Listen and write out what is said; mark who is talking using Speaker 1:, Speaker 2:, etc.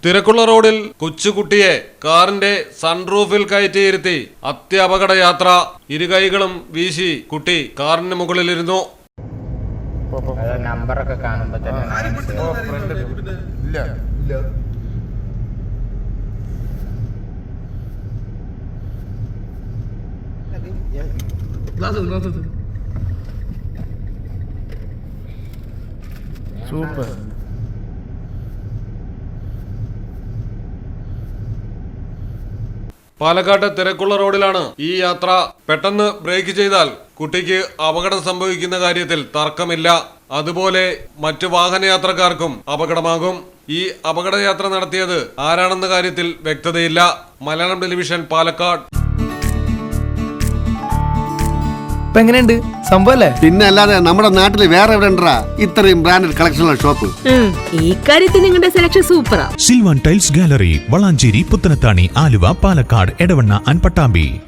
Speaker 1: തിരക്കുള്ള റോഡിൽ കൊച്ചുകുട്ടിയെ കാറിന്റെ സൺറൂഫിൽ കയറ്റിയിരുത്തി അത്യപകട യാത്ര. ഇരുകൈകളും വീശി കുട്ടി കാറിന് മുകളിലിരുന്നു.
Speaker 2: നമ്പറൊക്കെ കാണുമ്പോ
Speaker 3: സൂപ്പർ.
Speaker 1: പാലക്കാട് തിരക്കുള്ള റോഡിലാണ് ഈ യാത്ര. പെട്ടെന്ന് ബ്രേക്ക് ചെയ്താൽ കുട്ടിക്ക് അപകടം സംഭവിക്കുന്ന കാര്യത്തിൽ തർക്കമില്ല. അതുപോലെ മറ്റു വാഹനയാത്രക്കാർക്കും അപകടമാകും. ഈ അപകടയാത്ര നടത്തിയത് ആരാണെന്ന കാര്യത്തിൽ വ്യക്തതയില്ല. മലയാളം ടെലിവിഷൻ, പാലക്കാട്.
Speaker 3: എങ്ങനെയുണ്ട് സംഭവല്ലേ?
Speaker 4: പിന്നെ അല്ലാതെ നമ്മുടെ നാട്ടിൽ വേറെ എവിടെ ഉണ്ടാ ഇത്രയും ബ്രാൻഡഡ് കളക്ഷനുള്ള ഷോപ്പ്?
Speaker 5: ഈ കാര്യത്തിൽ നിങ്ങളുടെ സെലക്ഷൻ സൂപ്പറാ.
Speaker 6: Silvan tiles gallery, Valanchery, Puthanathani, Aluva, Palakkad, Edavanna and Pattambi.